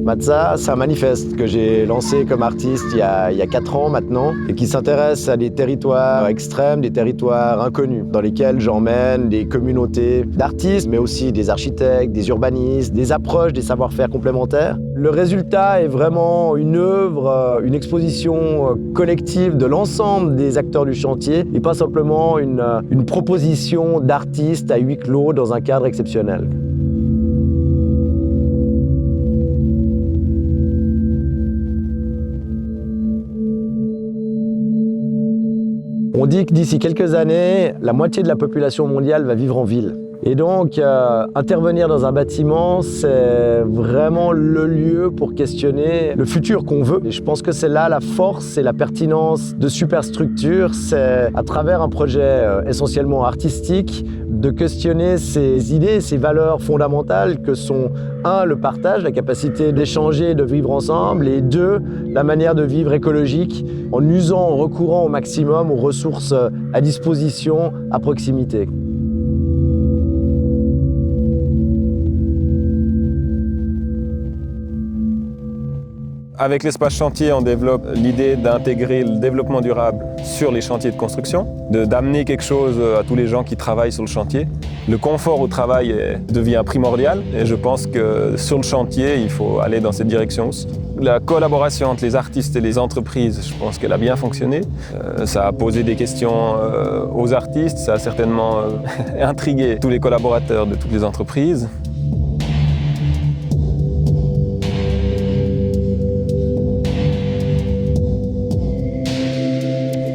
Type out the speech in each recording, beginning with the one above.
Matza, c'est un manifeste que j'ai lancé comme artiste il y a 4 ans maintenant et qui s'intéresse à des territoires extrêmes, des territoires inconnus dans lesquels j'emmène des communautés d'artistes mais aussi des architectes, des urbanistes, des approches, des savoir-faire complémentaires. Le résultat est vraiment une œuvre, une exposition collective de l'ensemble des acteurs du chantier et pas simplement une proposition d'artistes à huis clos dans un cadre exceptionnel. On dit que d'ici quelques années, la moitié de la population mondiale va vivre en ville. Et donc, intervenir dans un bâtiment, c'est vraiment le lieu pour questionner le futur qu'on veut. Et je pense que c'est là la force et la pertinence de Superstructure. C'est à travers un projet essentiellement artistique, de questionner ces idées, ces valeurs fondamentales que sont 1, le partage, la capacité d'échanger et de vivre ensemble, et 2, la manière de vivre écologique en usant, en recourant au maximum aux ressources à disposition, à proximité. Avec l'espace chantier, on développe l'idée d'intégrer le développement durable sur les chantiers de construction, d'amener quelque chose à tous les gens qui travaillent sur le chantier. Le confort au travail devient primordial et je pense que sur le chantier, il faut aller dans cette direction aussi. La collaboration entre les artistes et les entreprises, je pense qu'elle a bien fonctionné. Ça a posé des questions aux artistes, ça a certainement intrigué tous les collaborateurs de toutes les entreprises.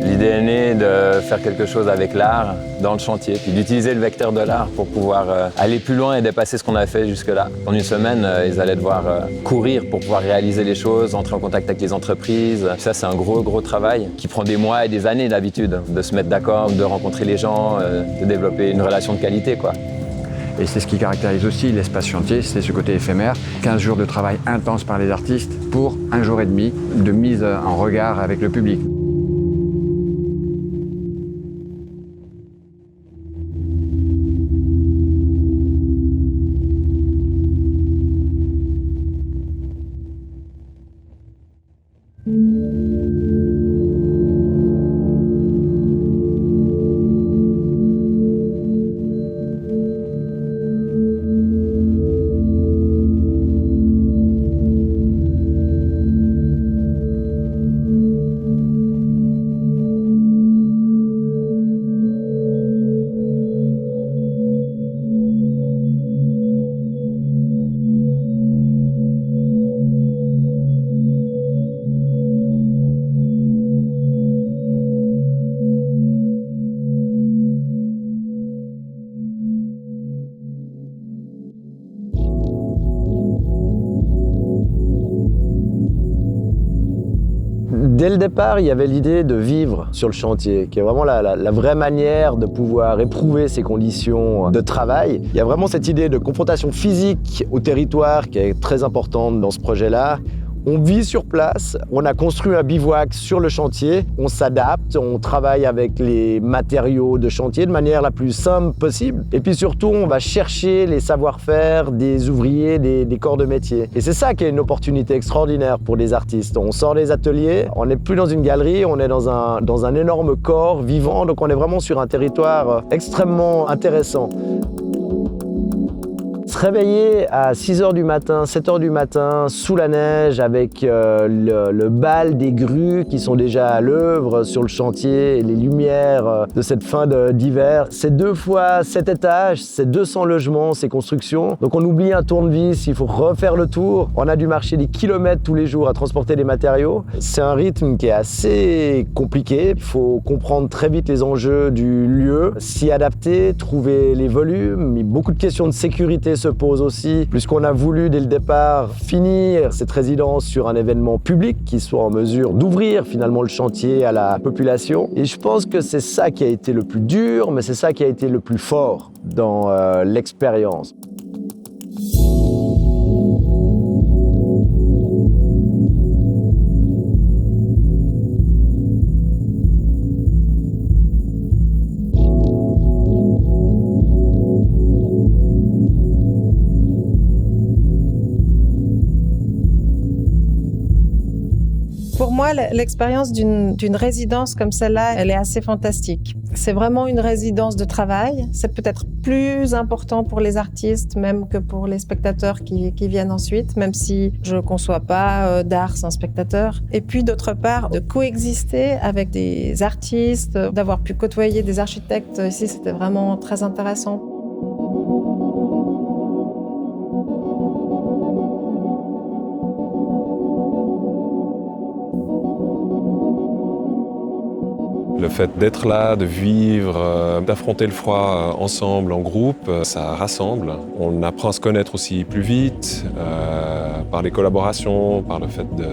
L'idée est née de faire quelque chose avec l'art dans le chantier, puis d'utiliser le vecteur de l'art pour pouvoir aller plus loin et dépasser ce qu'on a fait jusque-là. En une semaine, ils allaient devoir courir pour pouvoir réaliser les choses, entrer en contact avec les entreprises. Ça, c'est un gros travail qui prend des mois et des années d'habitude, de se mettre d'accord, de rencontrer les gens, de développer une relation de qualité, quoi. Et c'est ce qui caractérise aussi l'espace chantier, c'est ce côté éphémère. 15 jours de travail intense par les artistes pour 1 jour et demi de mise en regard avec le public. Dès le départ, il y avait l'idée de vivre sur le chantier, qui est vraiment la vraie manière de pouvoir éprouver ces conditions de travail. Il y a vraiment cette idée de confrontation physique au territoire qui est très importante dans ce projet-là. On vit sur place, on a construit un bivouac sur le chantier, on s'adapte, on travaille avec les matériaux de chantier de manière la plus simple possible. Et puis surtout, on va chercher les savoir-faire des ouvriers, des corps de métier. Et c'est ça qui est une opportunité extraordinaire pour les artistes. On sort des ateliers, on n'est plus dans une galerie, on est dans un énorme corps vivant, donc on est vraiment sur un territoire extrêmement intéressant. Se réveiller à 6h du matin, 7h du matin, sous la neige, avec le bal des grues qui sont déjà à l'œuvre sur le chantier et les lumières de cette fin d'hiver. C'est 2 fois 7 étages, c'est 200 logements, ces constructions. Donc on oublie un tournevis, il faut refaire le tour. On a dû marcher des kilomètres tous les jours à transporter des matériaux. C'est un rythme qui est assez compliqué. Il faut comprendre très vite les enjeux du lieu, s'y adapter, trouver les volumes. Beaucoup de questions de sécurité se pose aussi, puisqu'on a voulu dès le départ finir cette résidence sur un événement public qui soit en mesure d'ouvrir finalement le chantier à la population. Et je pense que c'est ça qui a été le plus dur, mais c'est ça qui a été le plus fort dans l'expérience. Pour moi, l'expérience d'une résidence comme celle-là, elle est assez fantastique. C'est vraiment une résidence de travail. C'est peut-être plus important pour les artistes, même que pour les spectateurs qui viennent ensuite, même si je ne conçois pas d'art sans spectateurs. Et puis, d'autre part, de coexister avec des artistes, d'avoir pu côtoyer des architectes ici, c'était vraiment très intéressant. Le fait d'être là, de vivre, d'affronter le froid ensemble, en groupe, ça rassemble. On apprend à se connaître aussi plus vite, par les collaborations, par le fait de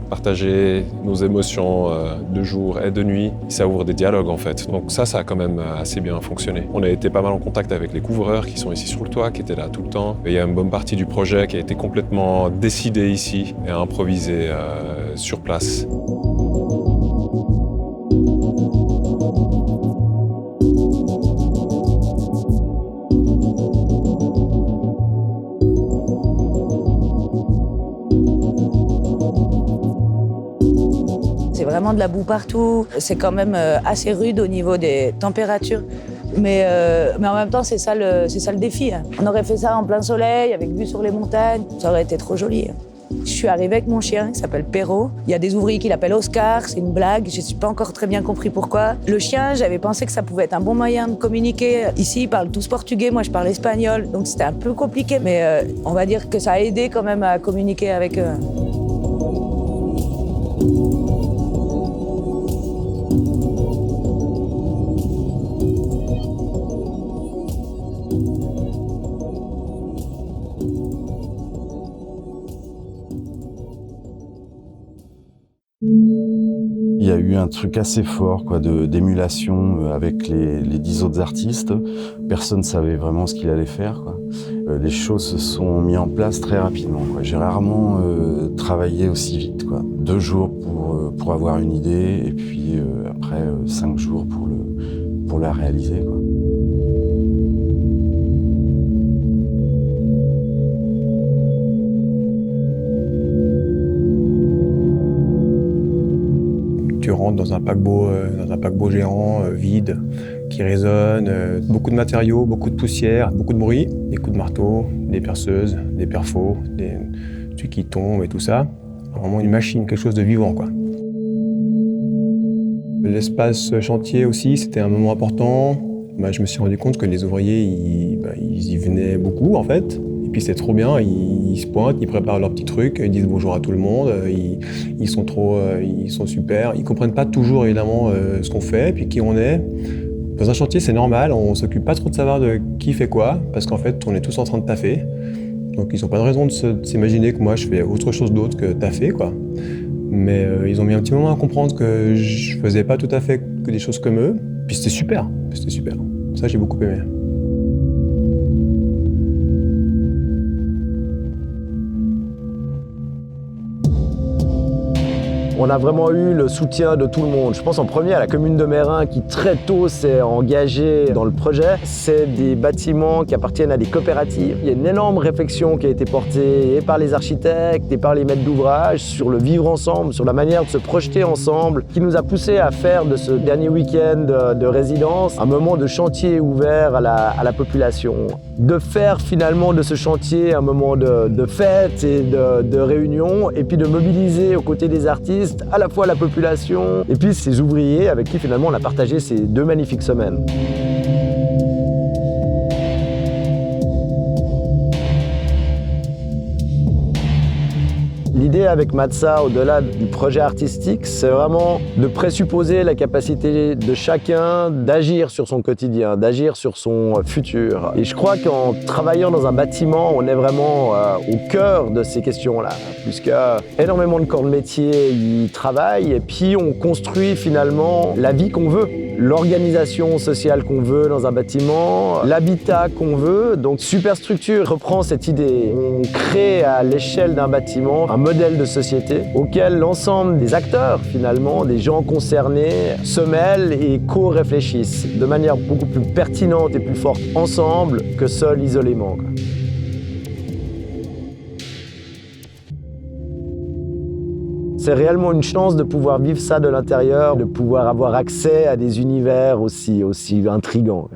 partager nos émotions de jour et de nuit. Ça ouvre des dialogues en fait. Donc ça a quand même assez bien fonctionné. On a été pas mal en contact avec les couvreurs qui sont ici sur le toit, qui étaient là tout le temps. Et il y a une bonne partie du projet qui a été complètement décidée ici et improvisée sur place. C'est vraiment de la boue partout. C'est quand même assez rude au niveau des températures. Mais en même temps, c'est ça le défi. On aurait fait ça en plein soleil, avec vue sur les montagnes. Ça aurait été trop joli. Je suis arrivée avec mon chien, qui s'appelle Perrault. Il y a des ouvriers qui l'appellent Oscar, c'est une blague. Je n'ai pas encore très bien compris pourquoi. Le chien, j'avais pensé que ça pouvait être un bon moyen de communiquer. Ici, ils parlent tous portugais, moi je parle espagnol. Donc c'était un peu compliqué, mais on va dire que ça a aidé quand même à communiquer avec eux. Il y a eu un truc assez fort d'émulation avec les 10 autres artistes. Personne ne savait vraiment ce qu'il allait faire, quoi. Les choses se sont mises en place très rapidement, quoi. J'ai rarement travaillé aussi vite, quoi. 2 jours pour avoir une idée et puis après 5 jours pour la réaliser, quoi. Tu rentres dans un paquebot géant, vide, qui résonne, beaucoup de matériaux, beaucoup de poussière, beaucoup de bruit, des coups de marteau, des perceuses, des perfos, des trucs qui tombent et tout ça. Vraiment une machine, quelque chose de vivant, quoi. L'espace chantier aussi, c'était un moment important. Je me suis rendu compte que les ouvriers, ils y venaient beaucoup, en fait. Et puis c'est trop bien, ils se pointent, ils préparent leurs petits trucs, ils disent bonjour à tout le monde, ils sont super. Ils comprennent pas toujours évidemment ce qu'on fait et puis qui on est. Dans un chantier, c'est normal, on s'occupe pas trop de savoir de qui fait quoi, parce qu'en fait, on est tous en train de taffer. Donc ils n'ont pas de raison de s'imaginer que moi je fais autre chose d'autre que taffer, quoi. Mais ils ont mis un petit moment à comprendre que je faisais pas tout à fait que des choses comme eux. Puis c'était super. Ça, j'ai beaucoup aimé. On a vraiment eu le soutien de tout le monde. Je pense en premier à la commune de Meyrin qui très tôt s'est engagée dans le projet. C'est des bâtiments qui appartiennent à des coopératives. Il y a une énorme réflexion qui a été portée et par les architectes et par les maîtres d'ouvrage sur le vivre ensemble, sur la manière de se projeter ensemble, qui nous a poussé à faire de ce dernier week-end de résidence un moment de chantier ouvert à la population. De faire finalement de ce chantier un moment de fête et de réunion et puis de mobiliser aux côtés des artistes à la fois la population et puis ces ouvriers avec qui finalement on a partagé ces 2 magnifiques semaines. L'idée avec Matsa, au-delà du projet artistique, c'est vraiment de présupposer la capacité de chacun d'agir sur son quotidien, d'agir sur son futur. Et je crois qu'en travaillant dans un bâtiment, on est vraiment au cœur de ces questions-là, puisque énormément de corps de métier y travaillent et puis on construit finalement la vie qu'on veut. L'organisation sociale qu'on veut dans un bâtiment, l'habitat qu'on veut. Donc Superstructure reprend cette idée. On crée à l'échelle d'un bâtiment un modèle de société auquel l'ensemble des acteurs, finalement, des gens concernés, se mêlent et co-réfléchissent de manière beaucoup plus pertinente et plus forte ensemble que seul isolément, quoi. C'est réellement une chance de pouvoir vivre ça de l'intérieur, de pouvoir avoir accès à des univers aussi intrigants.